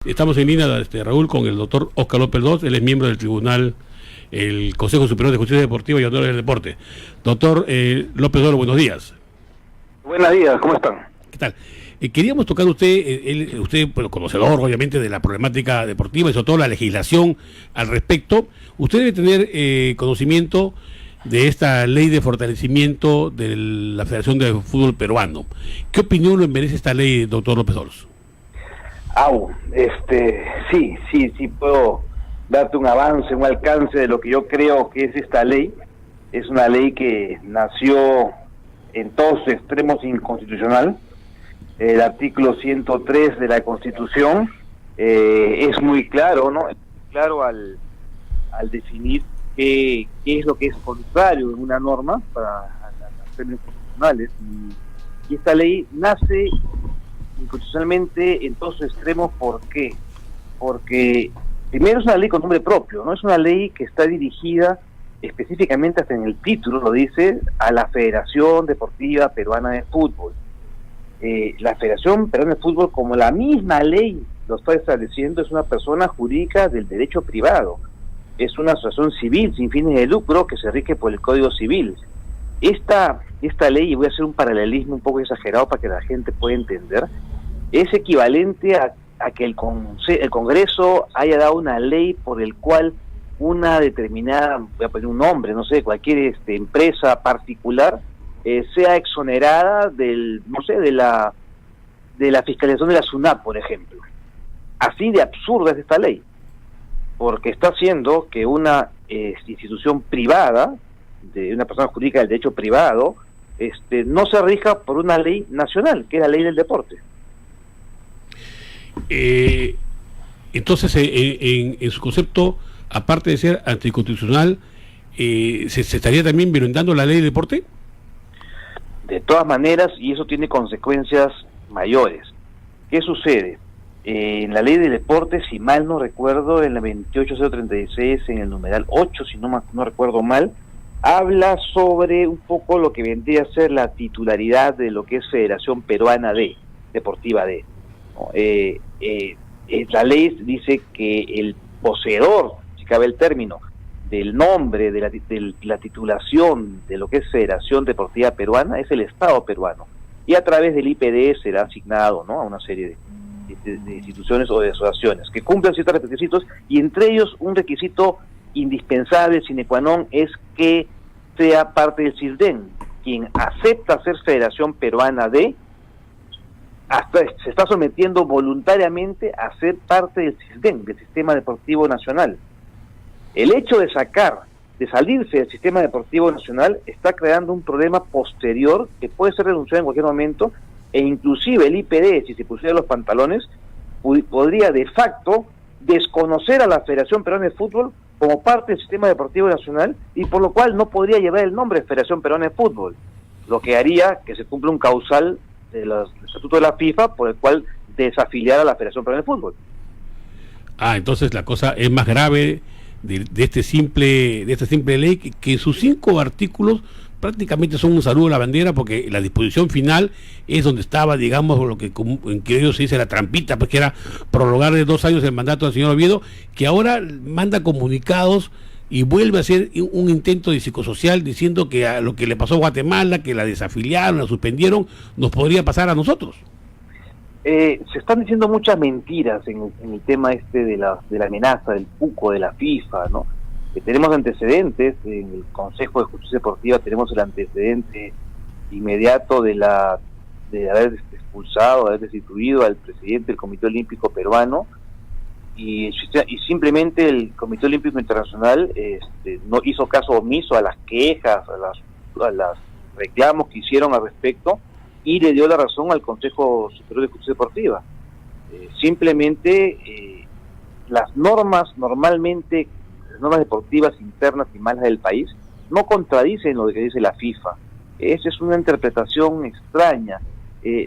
Estamos en línea, Raúl, con el doctor Óscar López II. Él es miembro del tribunal, el Consejo Superior de Justicia Deportiva y Honores del Deporte. Doctor López II, buenos días. Buenos días, ¿cómo están? ¿Qué tal? Queríamos tocar usted, bueno, conocedor obviamente de la problemática deportiva y sobre todo la legislación al respecto. Usted debe tener conocimiento de esta ley de fortalecimiento de la Federación de Fútbol Peruano. ¿Qué opinión le merece esta ley, doctor López Oros? Sí puedo darte un avance, un alcance de lo que yo creo que es esta ley. Es una ley que nació en todos sus extremos inconstitucional. El artículo 103 de la Constitución es muy claro, ¿no? Es muy claro al definir qué es lo que es contrario en una norma para las términos constitucionales. Y esta ley nace inconstitucionalmente en todos sus extremos. ¿Por qué? Porque primero es una ley con nombre propio, no es una ley que está dirigida específicamente, hasta en el título lo dice, a la Federación Deportiva Peruana de Fútbol. La Federación Peruana de Fútbol, como la misma ley lo está estableciendo, es una persona jurídica del derecho privado, es una asociación civil sin fines de lucro que se rige por el Código Civil. Esta ley, y voy a hacer un paralelismo un poco exagerado para que la gente pueda entender, es equivalente a que el Congreso haya dado una ley por el cual una determinada, voy a poner un nombre, no sé, cualquier empresa particular sea exonerada de la fiscalización de la SUNAT, por ejemplo. Así de absurda es esta ley, porque está haciendo que una institución privada, de una persona jurídica del derecho privado, no se rija por una ley nacional, que es la ley del deporte. Entonces, en su concepto, aparte de ser anticonstitucional, ¿se estaría también violentando la ley del deporte? De todas maneras, y eso tiene consecuencias mayores. ¿Qué sucede? En la ley del deporte, si mal no recuerdo, en la 28036, en el numeral 8, si no recuerdo mal, habla sobre un poco lo que vendría a ser la titularidad de lo que es Federación Peruana Deportiva D. La ley dice que el poseedor, si cabe el término, del nombre, de la titulación de lo que es Federación Deportiva Peruana es el Estado peruano, y a través del IPD será asignado, ¿no?, a una serie de instituciones o de asociaciones que cumplan ciertos requisitos, y entre ellos un requisito indispensable, sine qua non, es que sea parte del CISDEN. Quien acepta ser Federación Peruana hasta se está sometiendo voluntariamente a ser parte del CISDEN, del Sistema Deportivo Nacional. El hecho de salirse del Sistema Deportivo Nacional está creando un problema posterior que puede ser denunciado en cualquier momento, e inclusive el IPD, si se pusiera los pantalones, podría de facto desconocer a la Federación Peruana de Fútbol como parte del Sistema Deportivo Nacional, y por lo cual no podría llevar el nombre de Federación Peruana de Fútbol, lo que haría que se cumpla un causal del estatuto de la FIFA por el cual desafiliar a la Federación Peruana de Fútbol. Entonces la cosa es más grave de esta simple ley, que en sus 5 artículos prácticamente son un saludo a la bandera, porque la disposición final es donde estaba, digamos, lo que en criollo se dice la trampita, pues, que era prorrogar de 2 años el mandato del señor Oviedo, que ahora manda comunicados y vuelve a hacer un intento de psicosocial diciendo que a lo que le pasó a Guatemala, que la desafiliaron, la suspendieron, nos podría pasar a nosotros. Se están diciendo muchas mentiras en el tema de la amenaza del PUCO, de la FIFA, ¿no? Que tenemos antecedentes, en el Consejo de Justicia Deportiva tenemos el antecedente inmediato de haber expulsado, haber destituido al presidente del Comité Olímpico Peruano, y simplemente el Comité Olímpico Internacional no hizo caso omiso a las quejas, a los reclamos que hicieron al respecto, y le dio la razón al Consejo Superior de Justicia Deportiva. Simplemente las normas deportivas internas y malas del país no contradicen lo que dice la FIFA. Esa es una interpretación extraña.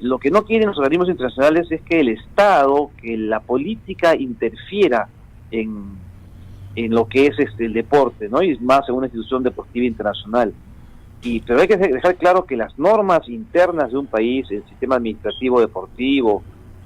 Lo que no quieren los organismos internacionales es que el Estado, que la política interfiera en lo que es el deporte, ¿no? Y más en una institución deportiva internacional. Pero hay que dejar claro que las normas internas de un país, el sistema administrativo deportivo,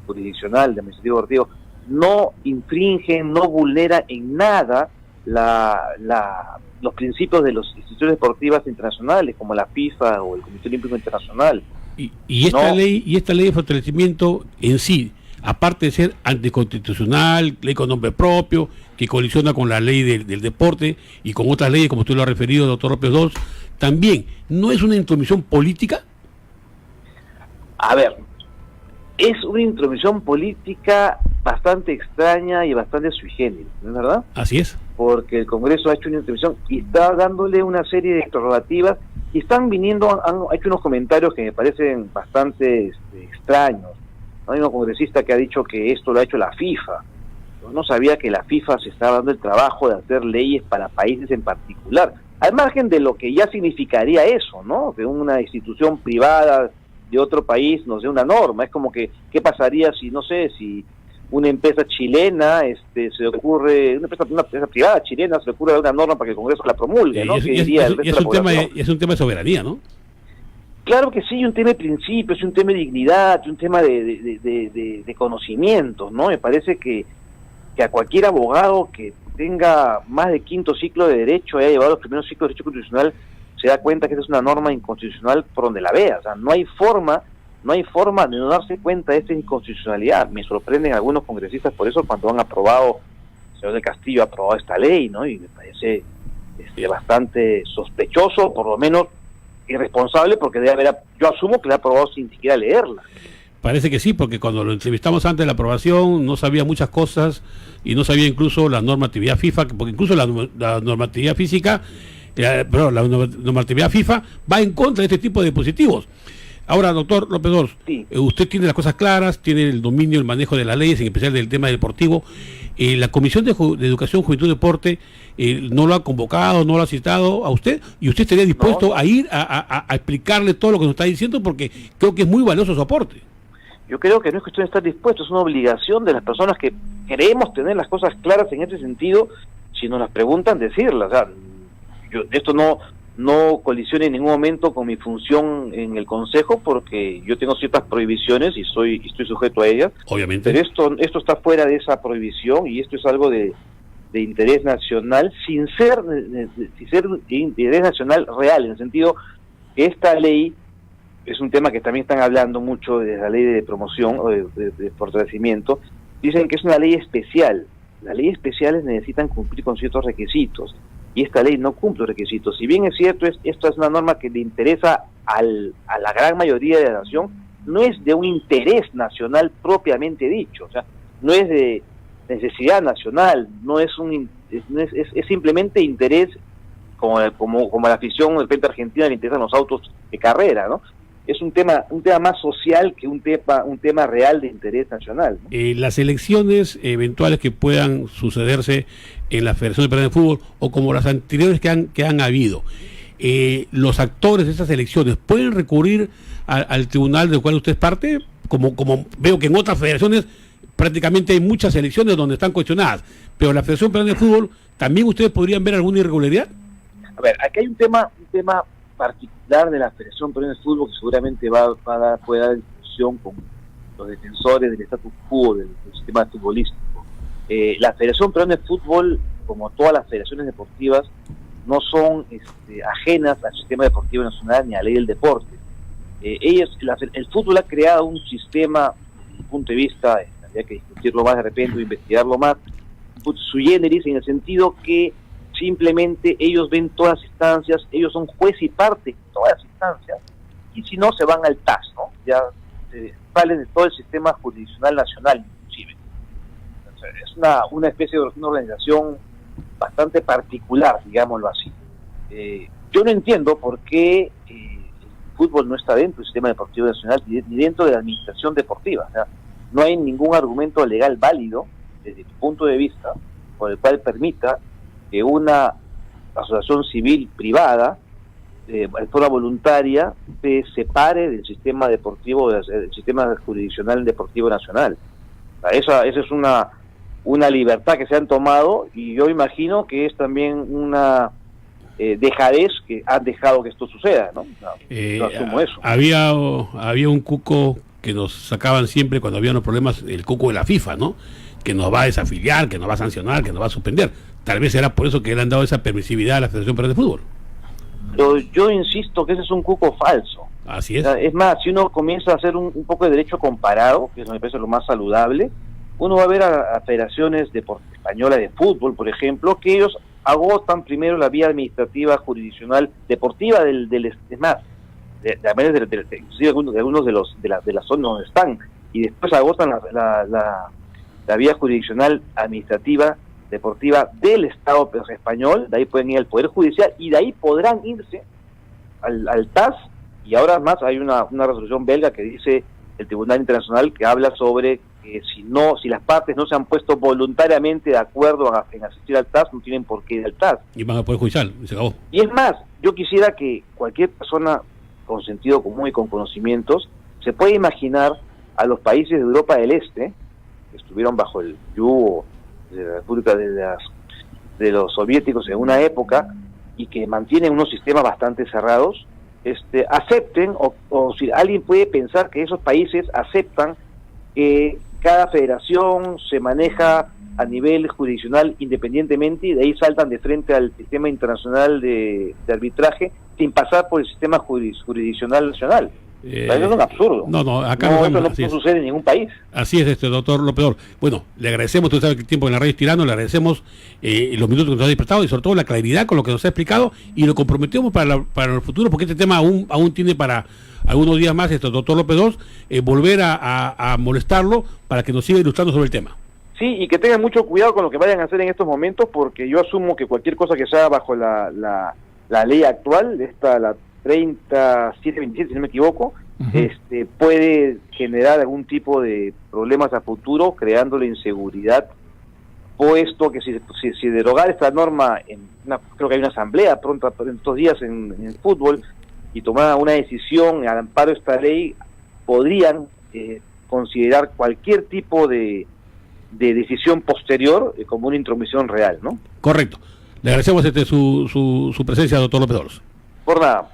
jurisdiccional, de administrativo deportivo, no infringen, no vulnera en nada los principios de las instituciones deportivas internacionales, como la FIFA o el Comité Olímpico Internacional. Y esta ley de fortalecimiento en sí, aparte de ser anticonstitucional, ley con nombre propio, que colisiona con la ley del deporte y con otras leyes, como usted lo ha referido, doctor López II, también, ¿no es una intromisión política? A ver, es una intromisión política bastante extraña y bastante sui generis, ¿no es verdad? Así es. Porque el Congreso ha hecho una intromisión y está dándole una serie de prerrogativas y están viniendo, han hecho unos comentarios que me parecen bastante extraños. Hay un congresista que ha dicho que esto lo ha hecho la FIFA. Yo no sabía que la FIFA se estaba dando el trabajo de hacer leyes para países en particular, al margen de lo que ya significaría eso, ¿no? Que una institución privada de otro país nos dé una norma. Es como que, ¿qué pasaría si, no sé, si una empresa chilena se ocurre, una empresa privada chilena se le ocurre una norma para que el Congreso la promulgue, ¿no? Es un tema de soberanía, ¿no? Claro que sí, un tema de principios, un tema de dignidad, un tema de conocimientos, ¿no? Me parece que a cualquier abogado que tenga más de quinto ciclo de Derecho, haya llevado los primeros ciclos de Derecho Constitucional, se da cuenta que esa es una norma inconstitucional por donde la vea. O sea, no hay forma de no darse cuenta de esta inconstitucionalidad. Me sorprenden algunos congresistas por eso cuando han aprobado, el señor del Castillo ha aprobado esta ley, ¿no? Y me parece bastante sospechoso, por lo menos irresponsable, porque yo asumo que la ha aprobado sin siquiera leerla. Parece que sí, porque cuando lo entrevistamos antes de la aprobación no sabía muchas cosas y no sabía incluso la normatividad FIFA, porque incluso la normatividad física, la normatividad FIFA va en contra de este tipo de dispositivos. Ahora, doctor López II, sí, usted tiene las cosas claras, tiene el dominio, el manejo de las leyes, en especial del tema deportivo. La Comisión de Educación, Juventud y Deporte no lo ha convocado, no lo ha citado a usted, y usted estaría dispuesto a ir a explicarle todo lo que nos está diciendo, porque creo que es muy valioso su aporte. Yo creo que no es cuestión de estar dispuesto, es una obligación de las personas que queremos tener las cosas claras en ese sentido. Si nos las preguntan, decirlas. O sea, esto no colisiona en ningún momento con mi función en el Consejo, porque yo tengo ciertas prohibiciones y estoy sujeto a ellas. Obviamente. Pero esto está fuera de esa prohibición, y esto es algo de interés nacional, sin ser de interés nacional real, en el sentido que esta ley es un tema que también están hablando mucho de la ley de promoción o de fortalecimiento. Dicen que es una ley especial. Las leyes especiales necesitan cumplir con ciertos requisitos, y esta ley no cumple requisitos. Si bien es cierto, esta es una norma que le interesa a la gran mayoría de la nación, no es de un interés nacional propiamente dicho. O sea, no es de necesidad nacional, es simplemente interés, como a la afición del frente argentina le interesan los autos de carrera, ¿no? Es un tema más social que un tema real de interés nacional, ¿no? Las elecciones eventuales que puedan sucederse en la Federación Peruana de Fútbol, o como las anteriores que han habido, los actores de esas elecciones pueden recurrir al tribunal del cual usted es parte, como veo que en otras federaciones prácticamente hay muchas elecciones donde están cuestionadas, pero en la Federación Peruana de Fútbol también ustedes podrían ver alguna irregularidad. A ver, aquí hay un tema particular de la Federación Peruana de Fútbol que seguramente puede dar discusión con los defensores del status quo del sistema futbolístico. La Federación Peruana de Fútbol, como todas las federaciones deportivas, no son ajenas al sistema deportivo nacional ni a la ley del deporte. El fútbol ha creado un sistema, desde mi punto de vista, habría que discutirlo más de repente o investigarlo más, sui generis, en el sentido que simplemente ellos ven todas las instancias, ellos son juez y parte en todas las instancias, y si no, se van al TAS, ¿no? Ya salen de todo el sistema jurisdiccional nacional, inclusive. Entonces, es una especie de una organización bastante particular, digámoslo así. Yo no entiendo por qué el fútbol no está dentro del sistema deportivo nacional ni dentro de la administración deportiva. O sea, no hay ningún argumento legal válido, desde mi punto de vista, por el cual permita que una asociación civil privada, de forma voluntaria, se separe del sistema deportivo, del sistema jurisdiccional deportivo nacional. O sea, esa es una libertad que se han tomado, y yo imagino que es también una dejadez que han dejado que esto suceda, ¿no? Yo asumo eso. Había un cuco que nos sacaban siempre cuando había unos problemas, el cuco de la FIFA, ¿no? que nos va a desafiliar, que nos va a sancionar, que nos va a suspender. Tal vez será por eso que le han dado esa permisividad a la Federación Peruana de Fútbol. Pero yo insisto que ese es un cuco falso. Así es. O sea, es más, si uno comienza a hacer un poco de derecho comparado, que eso me parece lo más saludable, uno va a ver a federaciones españolas de fútbol, por ejemplo, que ellos agotan primero la vía administrativa jurisdiccional deportiva es más, inclusive algunos de la zona donde están, y después agotan la vía jurisdiccional administrativa deportiva del Estado español. De ahí pueden ir al Poder Judicial y de ahí podrán irse al TAS. Y ahora más hay una resolución belga que dice el Tribunal Internacional, que habla sobre que si las partes no se han puesto voluntariamente de acuerdo en asistir al TAS, no tienen por qué ir al TAS. Y van al Poder Judicial, y se acabó. Y es más, yo quisiera que cualquier persona con sentido común y con conocimientos se puede imaginar a los países de Europa del Este, que estuvieron bajo el yugo de la República de los soviéticos en una época, y que mantienen unos sistemas bastante cerrados, acepten, o si alguien puede pensar que esos países aceptan que cada federación se maneja a nivel jurisdiccional independientemente, y de ahí saltan de frente al sistema internacional de arbitraje sin pasar por el sistema jurisdiccional nacional. Eso es un absurdo. Acá no sucede en ningún país. Así es, doctor López. Bueno, le agradecemos, tú sabes que el tiempo en la radio es tirano, le agradecemos los minutos que nos ha disfrutado y sobre todo la claridad con lo que nos ha explicado, y lo comprometemos para el futuro, porque este tema aún tiene para algunos días más, doctor López, volver a molestarlo para que nos siga ilustrando sobre el tema. Sí, y que tengan mucho cuidado con lo que vayan a hacer en estos momentos, porque yo asumo que cualquier cosa que se haga bajo la ley actual, la 3727, si no me equivoco, puede generar algún tipo de problemas a futuro, creándole inseguridad, puesto que si derogar esta norma, creo que hay una asamblea pronto en estos días en el fútbol, y tomar una decisión al amparo de esta ley, podrían considerar cualquier tipo de decisión posterior como una intromisión real, ¿no? Correcto. Le agradecemos su presencia, doctor López. Por nada.